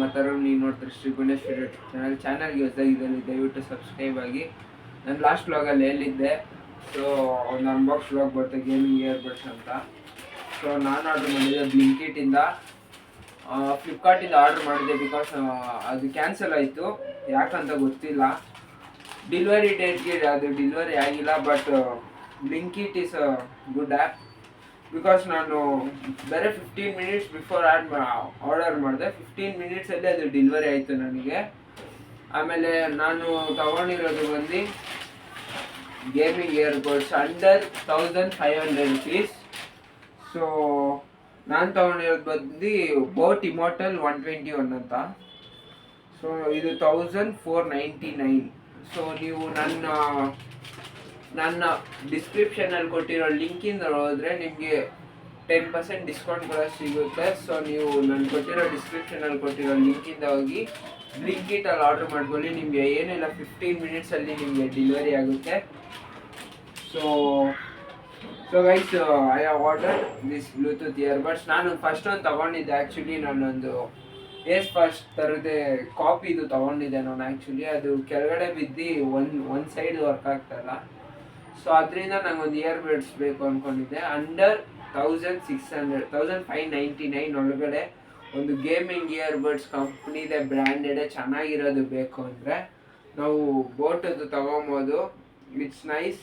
ಮಾತಾಡೋ ನೀವು ನೋಡ್ತಾರೆ ಶ್ರೀ ಗುಣೇಶ್ ಚಾನಲ್ಗೆ ಹೊಸದಾಗಿದ್ದಲ್ಲಿ ದಯವಿಟ್ಟು ಸಬ್ಸ್ಕ್ರೈಬ್ ಆಗಿ. ನಾನು ಲಾಸ್ಟ್ ವ್ಲಾಗಲ್ಲಿ ಹೇಳಿದ್ದೆ, ಸೊ ಒಂದು ಅನ್ಬಾಕ್ಸ್ ವ್ಲಾಗ್ ಬರುತ್ತೆ ಗೇಮಿಂಗ್ ಇಯರ್ಬಡ್ಸ್ ಅಂತ. ಸೊ ನಾನು ಆರ್ಡ್ರ್ ಮಾಡಿದ್ದೆ ಬ್ಲಿಂಕಿಟಿಂದ, ಫ್ಲಿಪ್ಕಾರ್ಟಿಂದ ಆರ್ಡ್ರ್ ಮಾಡಿದ್ದೆ. ಬಿಕಾಸ್ ಅದು ಕ್ಯಾನ್ಸಲ್ ಆಯಿತು, ಯಾಕಂತ ಗೊತ್ತಿಲ್ಲ. ಡೆಲಿವರಿ ಡೇಟ್ಗೆ ಅದು ಡೆಲಿವರಿ ಆಗಿಲ್ಲ. But Blinkit is a good app. Because ನಾನು ಬೇರೆ 15 ಮಿನಿಟ್ಸ್ ಬಿಫೋರ್ ಆರ್ಡರ್ ಮಾಡಿದೆ, 15 ಮಿನಿಟ್ಸಲ್ಲಿ ಅದು ಡೆಲಿವರಿ ಆಯಿತು ನನಗೆ. ಆಮೇಲೆ ನಾನು ತಗೊಂಡಿರೋದು ಬಂದು gaming earbuds under 1500 rupees. So ನಾನು ತಗೊಂಡಿರೋದು ಬಂದು ಬೋಟ್ ಇಮ್ಮೋರ್ಟಲ್ 121 ಅಂತ. ಸೊ ಇದು 1499. ಸೊ ನೀವು ನನ್ನ ಡಿಸ್ಕ್ರಿಪ್ಷನಲ್ಲಿ ಕೊಟ್ಟಿರೋ ಲಿಂಕಿಂದ ಹೋದರೆ ನಿಮಗೆ 10% ಡಿಸ್ಕೌಂಟ್ ಕೂಡ ಸಿಗುತ್ತೆ. ಸೊ ನೀವು ನಾನು ಕೊಟ್ಟಿರೋ ಡಿಸ್ಕ್ರಿಪ್ಷನಲ್ಲಿ ಕೊಟ್ಟಿರೋ ಲಿಂಕಿಂದ ಹೋಗಿ ಬ್ಲಿಂಕಿಟಲ್ಲಿ ಆರ್ಡ್ರ್ ಮಾಡ್ಕೊಳ್ಳಿ. ನಿಮಗೆ ಏನಿಲ್ಲ 15 ಮಿನಿಟ್ಸಲ್ಲಿ ನಿಮಗೆ ಡೆಲಿವರಿ ಆಗುತ್ತೆ. So guys, I have ordered this Bluetooth earbuds. ನಾನು ಫಸ್ಟ್ ಒಂದು ತೊಗೊಂಡಿದ್ದೆ. ಆ್ಯಕ್ಚುಲಿ ನಾನೊಂದು ಫಸ್ಟ್ ಥರದೇ ಕಾಪಿದು ತೊಗೊಂಡಿದ್ದೆ ನಾನು. ಆ್ಯಕ್ಚುಲಿ ಅದು ಕೆಳಗಡೆ ಬಿದ್ದು ಒಂದು ಸೈಡ್ ವರ್ಕ್ ಆಗ್ತಾಯಿಲ್ಲ. ಸೊ ಅದರಿಂದ ನಂಗೊಂದು ಇಯರ್ಬಡ್ಸ್ ಬೇಕು ಅಂದ್ಕೊಂಡಿದ್ದೆ. ಅಂಡರ್ 1599 ಒಳಗಡೆ ಒಂದು ಗೇಮಿಂಗ್ ಇಯರ್ಬಡ್ಸ್ ಕಂಪ್ನಿದೆ, ಬ್ರ್ಯಾಂಡೆಡೇ ಚೆನ್ನಾಗಿರೋದು ಬೇಕು ಅಂದರೆ ನಾವು ಬೋಟದು ತೊಗೊಬೋದು. It's nice.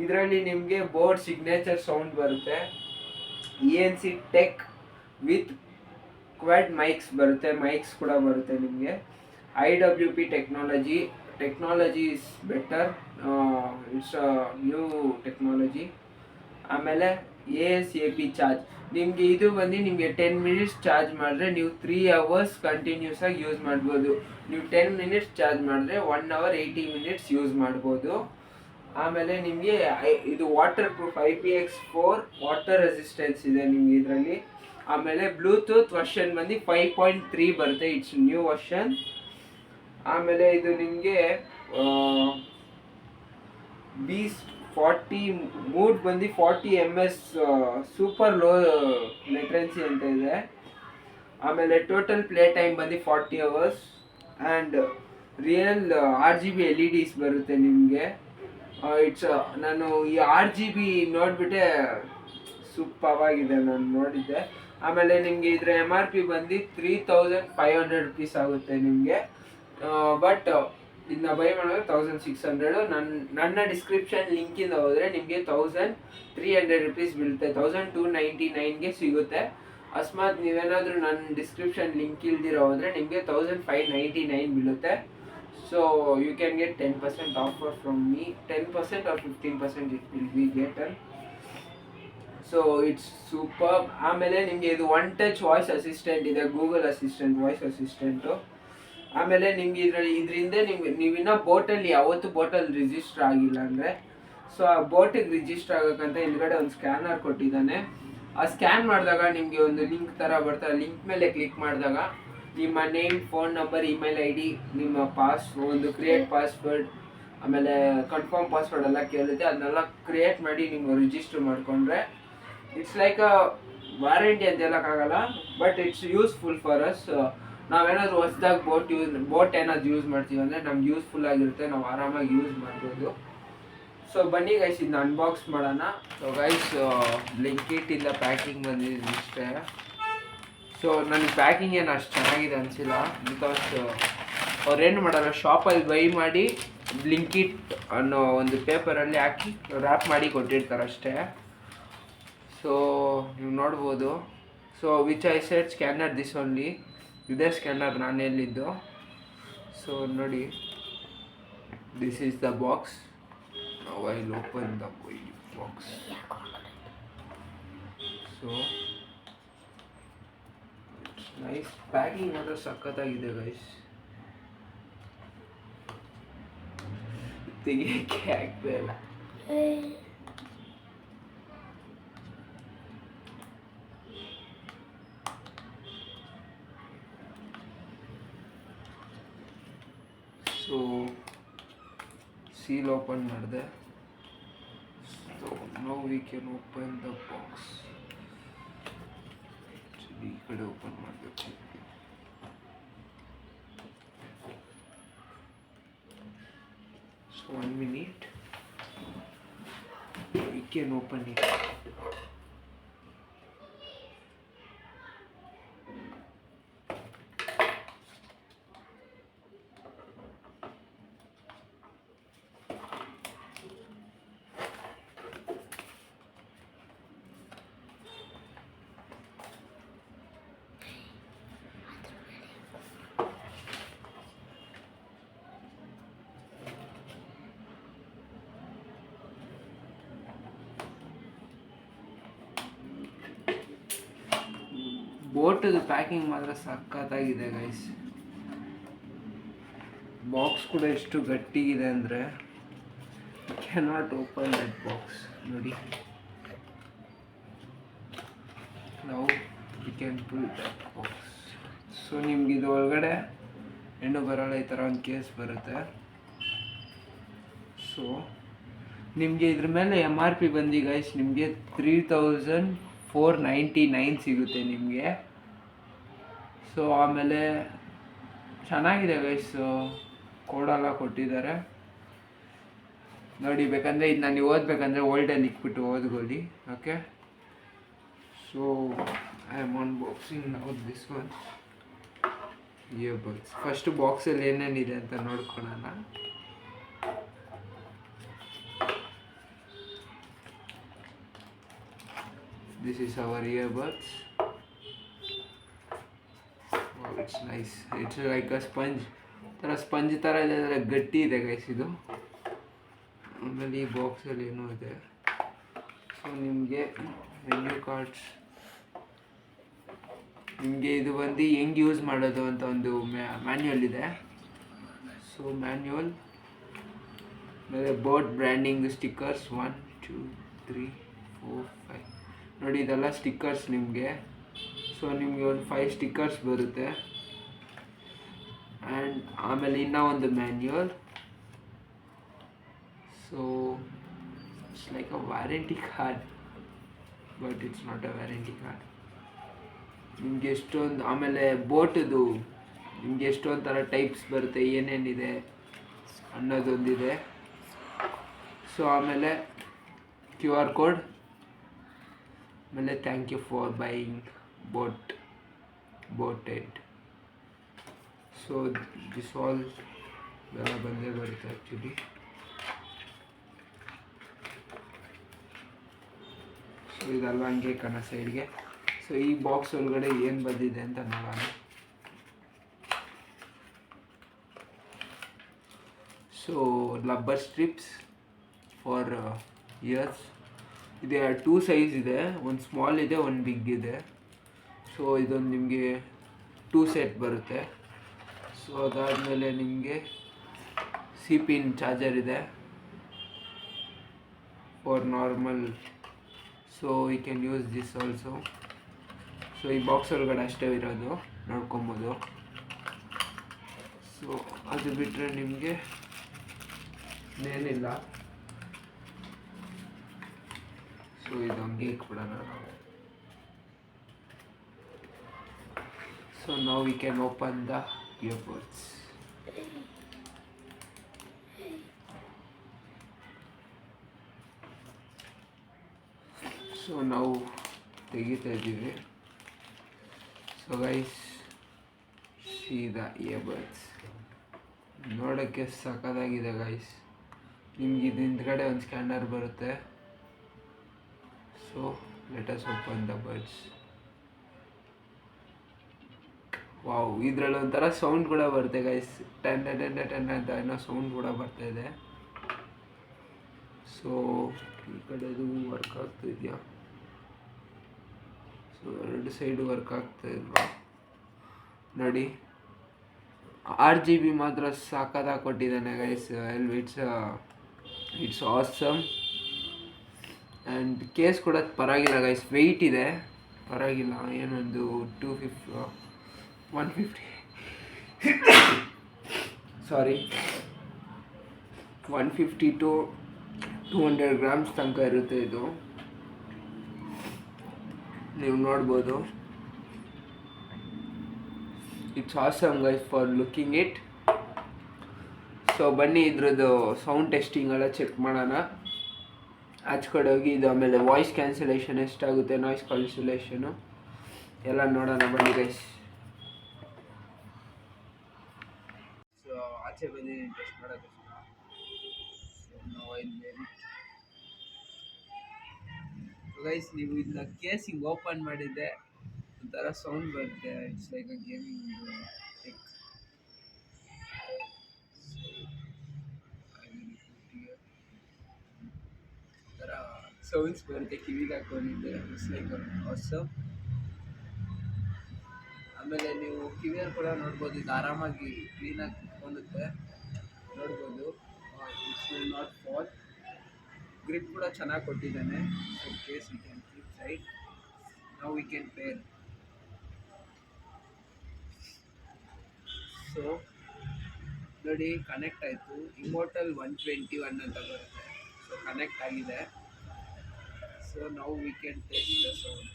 ಇದರಲ್ಲಿ ನಿಮಗೆ ಬೋಟ್ ಸಿಗ್ನೇಚರ್ ಸೌಂಡ್ ಬರುತ್ತೆ, ENC tech with Quad mics ಬರುತ್ತೆ, ಮೈಕ್ಸ್ ಕೂಡ ಬರುತ್ತೆ ನಿಮಗೆ. IWP technology is better, it's new technology. ಆಮೇಲೆ ASAP ಚಾರ್ಜ್. ನಿಮಗೆ ಇದು ಬಂದು ನಿಮಗೆ 10 ಮಿನಿಟ್ಸ್ ಚಾರ್ಜ್ ಮಾಡಿದ್ರೆ ನೀವು 3 ಅವರ್ಸ್ ಕಂಟಿನ್ಯೂಸ್ ಆಗಿ ಯೂಸ್ ಮಾಡ್ಬೋದು. ನೀವು 10 ಮಿನಿಟ್ಸ್ ಚಾರ್ಜ್ ಮಾಡಿದ್ರೆ 1 ಅವರ್ 80 ಮಿನಿಟ್ಸ್ ಯೂಸ್ ಮಾಡ್ಬೋದು. ಆಮೇಲೆ ನಿಮಗೆ ಇದು water proof IPX4 water resistance ಇದೆ ನಿಮಗೆ ಇದರಲ್ಲಿ. ಆಮೇಲೆ ಬ್ಲೂಟೂತ್ ವರ್ಷನ್ ಬಂದು 5.3 ಬರುತ್ತೆ, ಇಟ್ಸ್ ನ್ಯೂ ವರ್ಷನ್. ಆಮೇಲೆ ಇದು ನಿಮಗೆ B40 ಮೂಡ್ ಬಂದು 40 ms ಸೂಪರ್ ಲೋ ಲೇಟೆನ್ಸಿ ಅಂತ ಇದೆ. ಆಮೇಲೆ ಟೋಟಲ್ ಪ್ಲೇ ಟೈಮ್ ಬಂದು 40 hours and real RGB LEDs ಬರುತ್ತೆ ನಿಮಗೆ. ಇಟ್ಸ್ ನಾನು ಈ RGB ನೋಡಿಬಿಟ್ಟೆ ಸೂಪರ್ ಆಗಿದೆ, ನಾನು ನೋಡಿದ್ದೆ. ಆಮೇಲೆ ನಿಮಗೆ ಇದರ MRP ಬಂದು 3500 ರುಪೀಸ್ ಆಗುತ್ತೆ ನಿಮಗೆ. ಬಟ್ ಇದನ್ನ ಬೈ ಮಾಡಿದ್ರೆ 1600. ನನ್ನ ಡಿಸ್ಕ್ರಿಪ್ಷನ್ ಲಿಂಕಿಂದ ಹೋದರೆ ನಿಮಗೆ 1300 ರುಪೀಸ್ ಬೀಳುತ್ತೆ, 1299ಗೆ ಸಿಗುತ್ತೆ. ಅಕಸ್ಮಾತ್ ನೀವೇನಾದರೂ ನನ್ನ ಡಿಸ್ಕ್ರಿಪ್ಷನ್ ಲಿಂಕ್ ಇಲ್ದಿರೋ ಹೋದರೆ ನಿಮಗೆ 1599 ಬೀಳುತ್ತೆ. So you can get 10% offer from me, 10% or 15% it will be gotten. So it's super. ಆಮೇಲೆ ನಿಮಗೆ ಇದು ಒನ್ ಟಚ್ ವಾಯ್ಸ್ ಅಸಿಸ್ಟೆಂಟ್ ಇದೆ, ಗೂಗಲ್ ಅಸಿಸ್ಟೆಂಟ್ ವಾಯ್ಸ್ ಅಸಿಸ್ಟೆಂಟು. ಆಮೇಲೆ ನಿಮಗೆ ಇದರಿಂದ ನೀವಿನ್ನ ಬೋಟಲ್ಲಿ ಯಾವತ್ತೂ ಬೋಟಲ್ಲಿ ರಿಜಿಸ್ಟರ್ ಆಗಿಲ್ಲ ಅಂದರೆ, ಸೊ ಆ ಬೋಟಿಗೆ ರಿಜಿಸ್ಟರ್ ಆಗೋಕ್ಕಂತ ಹಿಂದ್ಗಡೆ ಒಂದು ಸ್ಕ್ಯಾನರ್ ಕೊಟ್ಟಿದ್ದಾನೆ. ಆ ಸ್ಕ್ಯಾನ್ ಮಾಡಿದಾಗ ನಿಮಗೆ ಒಂದು ಲಿಂಕ್ ಥರ ಬರ್ತದೆ. ಲಿಂಕ್ ಮೇಲೆ ಕ್ಲಿಕ್ ಮಾಡಿದಾಗ ನಿಮ್ಮ name, phone number, email ID, ನಿಮ್ಮ ಒಂದು ಕ್ರಿಯೇಟ್ ಪಾಸ್ವರ್ಡ್, ಆಮೇಲೆ ಕನ್ಫರ್ಮ್ ಪಾಸ್ವರ್ಡ್ ಎಲ್ಲ ಕೇಳುತ್ತೆ. ಅದನ್ನೆಲ್ಲ ಕ್ರಿಯೇಟ್ ಮಾಡಿ ನೀವು ರಿಜಿಸ್ಟರ್ ಮಾಡಿಕೊಂಡ್ರೆ ಇಟ್ಸ್ ಲೈಕ್ ಅ ವಾರಂಟಿ ಅಂತ ಹೇಳೋಕ್ಕಾಗಲ್ಲ, but it's useful for us. ನಾವೇನಾದರೂ ಹೊಸದಾಗಿ ಬೋಟ್ ಏನಾದ್ರು ಯೂಸ್ ಮಾಡ್ತೀವಿ ಅಂದರೆ ನಮ್ಗೆ ಯೂಸ್ಫುಲ್ ಆಗಿರುತ್ತೆ, ನಾವು ಆರಾಮಾಗಿ ಯೂಸ್ ಮಾಡ್ಬೋದು. ಸೊ ಬನ್ನಿ ಗೈಸ್, ಇದನ್ನ ಅನ್ಬಾಕ್ಸ್ ಮಾಡೋಣ. ಸೊ ಗೈಸ್, ಬ್ಲಿಂಕಿಟಿಂದ ಪ್ಯಾಕಿಂಗ್ ಬಂದಿದ್ದು ಇಷ್ಟೇ. ಸೊ ನನಗೆ ಪ್ಯಾಕಿಂಗ್ ಏನು ಅಷ್ಟು ಚೆನ್ನಾಗಿದೆ ಅನಿಸಿಲ್ಲ. ಬಿಕಾಸ್ ಅವ್ರೇನು ಮಾಡೋಲ್ಲ, ಶಾಪಲ್ಲಿ ಬೈ ಮಾಡಿ ಬ್ಲಿಂಕಿಟ್ ಅನ್ನೋ ಒಂದು ಪೇಪರಲ್ಲಿ ಹಾಕಿ ರ್ಯಾಪ್ ಮಾಡಿ ಕೊಟ್ಟಿರ್ತಾರೆ ಅಷ್ಟೇ. ಸೊ ನೀವು ನೋಡ್ಬೋದು. So which I set scanner this only, ಇದೇ ಸ್ಕ್ಯಾನರ್ ನಾನು ಹೇಳಿದ್ದು. ಸೊ ನೋಡಿ, this is the box. Now I will open the box. So nice packing ಮಾತ್ರ ಸಖತ್ತಾಗಿದೆ ಗೈಸ್, ತೆಗಿಯಕ್ಕೆ ಆಗ್ತಾ ಇಲ್ಲ. ಸೊ ಸೀಲ್ ಓಪನ್ ಮಾಡಿದೆ. So now we can open the box. ಈ ಕಡೆ ಓಪನ್ ಮಾಡಬೇಕು. So 1 minute, we can open it. ಬೋಟದು packing ಮಾತ್ರ ಸಖತ್ತಾಗಿದೆ ಗೈಸ್. ಬಾಕ್ಸ್ ಕೂಡ ಎಷ್ಟು ಗಟ್ಟಿಗಿದೆ ಅಂದರೆ ಕ್ಯಾನಾಟ್ ಓಪನ್ ದಟ್ ಬಾಕ್ಸ್. ನೋಡಿ, ನಾವು we can pull that box. So ನಿಮ್ಗೆ ಇದು ಒಳಗಡೆ ಹೆಣ್ಣು ಬರೋಲ್ಲ, ಈ ಥರ ಒಂದು ಕೇಸ್ ಬರುತ್ತೆ. ಸೊ ನಿಮಗೆ ಇದ್ರ ಮೇಲೆ MRP ಬಂದು ಗೈಸ್ ನಿಮಗೆ 3499 ಸಿಗುತ್ತೆ ನಿಮಗೆ. ಸೊ ಆಮೇಲೆ ಚೆನ್ನಾಗಿದೆ ಗೈಸ್, ಕೋಡೆಲ್ಲ ಕೊಟ್ಟಿದ್ದಾರೆ ನೋಡಿ. ಬೇಕಂದರೆ ಇದು ನಾನು ಓದಬೇಕಂದ್ರೆ ಓಲ್ಡಲ್ಲಿ ಇಕ್ಬಿಟ್ಟು ಓದ್ಕೊಳ್ಳಿ. Okay, so I am unboxing now this one earbuds. First ಬಾಕ್ಸಲ್ಲಿ ಏನೇನಿದೆ ಅಂತ ನೋಡ್ಕೊಳ್ಳೋಣ. This is our earbuds. Wow, it's nice. It's like a sponge. Sponge ಥರ ಇದೆ, ಅಂದರೆ ಗಟ್ಟಿ ಇದೆ ಗೈಸ್ ಇದು. ಆಮೇಲೆ ಈ ಬಾಕ್ಸಲ್ಲಿ ಏನೂ ಇದೆ. ಸೊ ನಿಮಗೆ ಮೆನ್ಯೂ ಕಾರ್ಡ್ಸ್, ನಿಮಗೆ ಇದು ಬಂದು ಹೆಂಗೆ ಯೂಸ್ ಮಾಡೋದು ಅಂತ ಒಂದು ಮ್ಯಾನ್ಯುವಲ್ ಇದೆ. ಸೊ ಮ್ಯಾನ್ಯುವಲ್ ಆಮೇಲೆ ಬೋಟ್ ಬ್ರ್ಯಾಂಡಿಂಗ್ ಸ್ಟಿಕ್ಕರ್ಸ್ 1 2 3 4 5 ನೋಡಿ, ಇದೆಲ್ಲ ಸ್ಟಿಕ್ಕರ್ಸ್ ನಿಮಗೆ. ಸೊ ನಿಮಗೆ ಒಂದು 5 ಸ್ಟಿಕ್ಕರ್ಸ್ ಬರುತ್ತೆ. ಆ್ಯಂಡ್ ಆಮೇಲೆ ಇನ್ನೂ ಒಂದು manual. So it's like a warranty card, but it's not a warranty card. ನಿಮಗೆ ಎಷ್ಟೊಂದು, ಆಮೇಲೆ ಬೋಟದು ನಿಮಗೆ ಎಷ್ಟೊಂದು ಥರ ಟೈಪ್ಸ್ ಬರುತ್ತೆ, ಏನೇನಿದೆ ಅನ್ನೋದೊಂದಿದೆ. ಸೊ ಆಮೇಲೆ QR ಕೋಡ್, ಆಮೇಲೆ ಥ್ಯಾಂಕ್ ಯು ಫಾರ್ ಬೈಯಿಂಗ್ ಬೋಟೆಡ್. ಸೊ ದಿಸ್ ಆಲ್ ಎಲ್ಲ ಬಂದೇ ಬರುತ್ತೆ ಆ್ಯಕ್ಚುಲಿ. ಸೊ ಇದೆಲ್ಲ ಹಂಗೆ ಕಣ ಸೈಡ್ಗೆ. ಸೊ ಈ ಬಾಕ್ಸ್ ಒಳಗಡೆ ಏನು ಬಂದಿದೆ ಅಂತ ನೋಡೋಣ. So rubber strips for years ಇದೆ. 2 ಸೈಜ್ ಇದೆ, ಒಂದು ಸ್ಮಾಲ್ ಇದೆ, ಒಂದು ಬಿಗ್ ಇದೆ. ಸೊ ಇದೊಂದು ನಿಮಗೆ 2 ಸೆಟ್ ಬರುತ್ತೆ. ಸೊ ಅದಾದಮೇಲೆ ನಿಮಗೆ ಪಿನ್ ಚಾರ್ಜರ್ ಇದೆ for normal. So you can use this also. So ಈ ಬಾಕ್ಸ್ ಒಳಗಡೆ ಅಷ್ಟೇ ಇರೋದು, ನೋಡ್ಕೊಬೋದು. ಸೊ ಅದು ಬಿಟ್ಟರೆ ನಿಮಗೆ ಏನಿಲ್ಲ. ಸೊ ಇದು ಹಂಗೆ ಇಟ್ಬಿಡೋಣ ನಾವು. So now we can open the earbuds. So ನಾವು ತೆಗಿತಾ ಇದ್ದೀವಿ. So guys, C the earbuds. ನೋಡೋಕ್ಕೆ ಸಖತ್ತಾಗಿದೆ ಗೈಸ್. ನಿಮ್ಗೆ ಇದು ಹಿಂದ್ಗಡೆ ಒಂದು ಸ್ಕ್ಯಾನರ್ ಬರುತ್ತೆ. So let us open the buds. Wow, ಇದರಲ್ಲಿ ಒಂಥರ ಸೌಂಡ್ ಕೂಡ ಬರುತ್ತೆ ಗೈಸ್. ಟೆನ್ ಅಂತ ಏನೋ ಸೌಂಡ್ ಕೂಡ ಬರ್ತಾ ಇದೆ. ಸೊ ಈ ಕಡೆದು ವರ್ಕ್ ಆಗ್ತಿದೆಯಾ? ಸೊ 2 ಸೈಡು ವರ್ಕ್ ಆಗ್ತಾ ಇಲ್ವಾ ನೋಡಿ. 6 GB ಮಾತ್ರ ಸಾಕಾಗಿ ಕೊಟ್ಟಿದ್ದಾನೆ guys. It's awesome. And case ಕೂಡ ಪರವಾಗಿಲ್ಲ ಗೈಸ್, ವೆಯ್ಟ್ ಇದೆ, ಪರವಾಗಿಲ್ಲ. ಏನೊಂದು 150 to 200 grams ತನಕ ಇರುತ್ತೆ ಇದು. ನೀವು ನೋಡ್ಬೋದು. It's awesome guys for looking it. So ಬನ್ನಿ ಇದ್ರದ್ದು ಸೌಂಡ್ ಟೆಸ್ಟಿಂಗ್ ಎಲ್ಲ ಚೆಕ್ ಮಾಡೋಣ. ಆಚೆ ಕಡೆ ಹೋಗಿ ಇದು ಆಮೇಲೆ ವಾಯ್ಸ್ ಕ್ಯಾನ್ಸಲೇಷನ್ ಎಷ್ಟಾಗುತ್ತೆ, ನಾಯ್ಸ್ ಕ್ಯಾನ್ಸಲೇಷನು ಎಲ್ಲ ನೋಡೋಣ ಬನ್ನಿ ಗೈಸ್. ಸೊ ಆಚೆ ಬಂದು ಟೆಸ್ಟ್ ಮಾಡೋದು. ಗೈಸ್ ನೀವು ಇದನ್ನ ಕೇಸ್ ಹಿಂಗೆ ಓಪನ್ ಮಾಡಿದ್ದೆ ಒಂಥರ ಸೌಂಡ್ ಬರುತ್ತೆ. It's like a gaming tech. ಥರ ಸೌಂಡ್ಸ್ ಬರುತ್ತೆ ಕಿವಿಗೆ ಹಾಕೊಂಡಿದ್ದೆ. It's like awesome. ಆಮೇಲೆ ನೀವು ಕಿವಿಯಲ್ಲಿ ಕೂಡ ನೋಡ್ಬೋದು, ಇದು ಆರಾಮಾಗಿ ಕ್ಲೀನಾಗಿ ಕುತ್ಕೊಳ್ಳುತ್ತೆ ನೋಡ್ಬೋದು. It's will not fall. Grip ಕೂಡ ಚೆನ್ನಾಗಿ ಕೊಟ್ಟಿದ್ದಾನೆ. So case we can keep side. Now we can pair. So ನೋಡಿ ಕನೆಕ್ಟ್ ಆಯಿತು. ಇಮ್ಮೋರ್ಟಲ್ 121 ಅಂತ ಬರುತ್ತೆ. ಸೊ ಕನೆಕ್ಟ್ ಆಗಿದೆ. So now we can test the sound.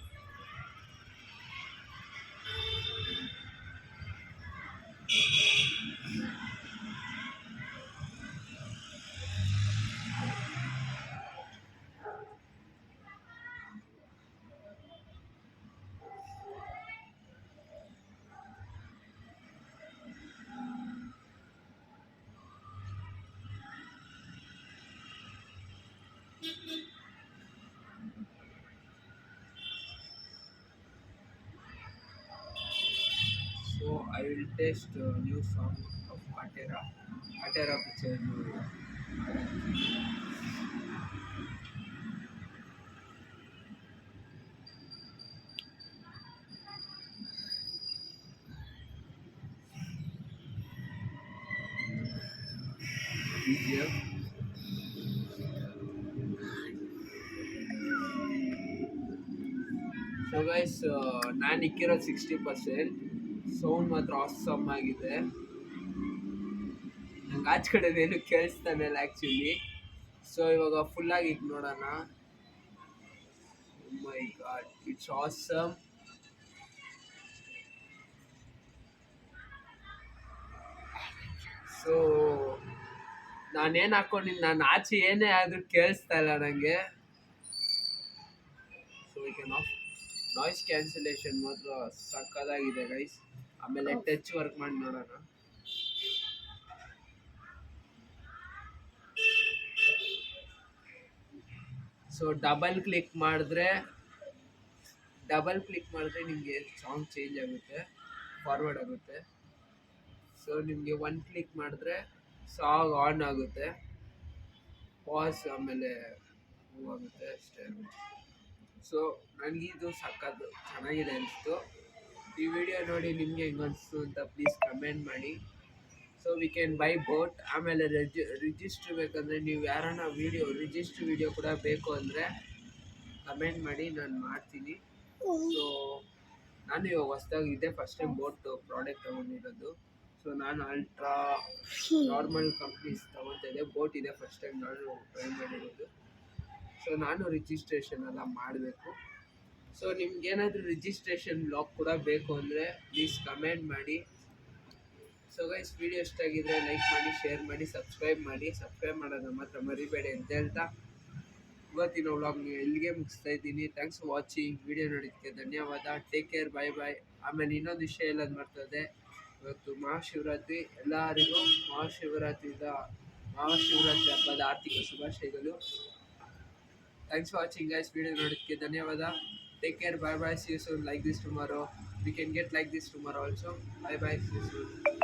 So I will test a new song of Atera. Atera picture. BGM. So guys, ನಾನು ಇಕ್ಕಿರೋದು 60%. Sound ಮಾತ್ರ awesome ಆಗಿದೆ. ನಂಗೆ ಆಚೆ ಕಡೆದೇನು ಕೇಳಿಸ್ತಾನೆ ಇಲ್ಲ ಆ್ಯಕ್ಚುಲಿ. ಸೊ ಇವಾಗ ಫುಲ್ಲಾಗಿ ಈಗ ನೋಡೋಣ. ಮೈ ಗಾಡ್, ಇಟ್ಸ್ ಆಸಮ್. ಸೊ ನಾನೇನು ಹಾಕೊಂಡಿದ್ದು, ನಾನು ಆಚೆ ಏನೇ ಆದರೂ ಕೇಳಿಸ್ತಾ ಇಲ್ಲ ನನಗೆ. So we can of. Noise cancellation ಮಾತ್ರ ಸಕ್ಕದಾಗಿದೆ ಗೈಸ್. ಆಮೇಲೆ ಟಚ್ ವರ್ಕ್ ಮಾಡಿ ನೋಡೋಣ. ಸೊ ಡಬಲ್ ಕ್ಲಿಕ್ ಮಾಡಿದ್ರೆ ನಿಮಗೆ ಸಾಂಗ್ ಚೇಂಜ್ ಆಗುತ್ತೆ, ಫಾರ್ವರ್ಡ್ ಆಗುತ್ತೆ. ಸೊ ನಿಮಗೆ ಒನ್ ಕ್ಲಿಕ್ ಮಾಡಿದ್ರೆ ಸಾಂಗ್ ಆನ್ ಆಗುತ್ತೆ, ಪಾಸ್ ಆಮೇಲೆ ಮೂವ್ ಆಗುತ್ತೆ ಅಷ್ಟೇ. ಸೊ ನನಗಿದು ಸಕ್ಕತ್ತು ಚೆನ್ನಾಗಿದೆ ಅನಿಸ್ತು. ಈ ವಿಡಿಯೋ ನೋಡಿ ನಿಮಗೆ ಹೆಂಗೆ ಅನಿಸ್ತು ಅಂತ ಪ್ಲೀಸ್ ಕಮೆಂಟ್ ಮಾಡಿ. So we can buy boat. ಆಮೇಲೆ ರಿಜಿಸ್ಟ್ರ್ ಬೇಕಂದರೆ, ನೀವು ಯಾರನ್ನ ರಿಜಿಸ್ಟ್ರ್ ವಿಡಿಯೋ ಕೂಡ ಬೇಕು ಅಂದರೆ ಕಮೆಂಟ್ ಮಾಡಿ, ನಾನು ಮಾಡ್ತೀನಿ. ಸೊ ನಾನು ಇವಾಗ ಹೊಸ್ದಾಗಿ ಇದೆ ಫಸ್ಟ್ ಟೈಮ್ ಬೋಟ್ ಪ್ರಾಡಕ್ಟ್ ತೊಗೊಂಡಿರೋದು. ಸೊ ನಾನು ಅಲ್ಟ್ರಾ ನಾರ್ಮಲ್ ಕಂಪ್ನೀಸ್ ತೊಗೊತಿದ್ದೆ. ಬೋಟ್ ಇದೆ ಫಸ್ಟ್ ಟೈಮ್ ನಾನು ಟ್ರೈ ಮಾಡಿರೋದು. ಸೊ ನಾನು ರಿಜಿಸ್ಟ್ರೇಷನ್ ಎಲ್ಲ ಮಾಡಬೇಕು. ಸೊ ನಿಮ್ಗೇನಾದರೂ ರಿಜಿಸ್ಟ್ರೇಷನ್ ಬ್ಲಾಗ್ ಕೂಡ ಬೇಕು ಅಂದರೆ ಪ್ಲೀಸ್ ಕಮೆಂಟ್ ಮಾಡಿ. ಸೊ ಗೈಸ್, ವಿಡಿಯೋ ಇಷ್ಟ ಆಗಿದ್ರೆ ಲೈಕ್ ಮಾಡಿ, ಶೇರ್ ಮಾಡಿ, ಸಬ್ಸ್ಕ್ರೈಬ್ ಮಾಡಿ. ಸಬ್ಸ್ಕ್ರೈಬ್ ಮಾಡೋದನ್ನ ಮಾತ್ರ ಮರಿಬೇಡಿ ಅಂತ ಹೇಳ್ತಾ ಇವತ್ತಿನ ವ್ಲಾಗ್ ಇಲ್ಲಿಗೆ ಮುಗಿಸ್ತಾ ಇದ್ದೀನಿ. Thanks for watching. ವಿಡಿಯೋ ನೋಡೋದಕ್ಕೆ ಧನ್ಯವಾದ. ಟೇಕ್ ಕೇರ್, ಬಾಯ್ ಬಾಯ್. ಆಮೇಲೆ ಇನ್ನೊಂದು ವಿಷಯ ಹೇಳೋದು ಮರ್ತದೆ, ಇವತ್ತು ಮಹಾಶಿವರಾತ್ರಿ. ಎಲ್ಲರಿಗೂ ಮಹಾಶಿವರಾತ್ರಿ ಹಬ್ಬದ ಆರ್ಥಿಕ ಶುಭಾಶಯಗಳು. Thanks for watching guys. Video ನೋಡೋದಕ್ಕೆ ಧನ್ಯವಾದ. Take care, bye bye, see you soon. Like this tomorrow, we can get like this tomorrow also. Bye bye, see you soon.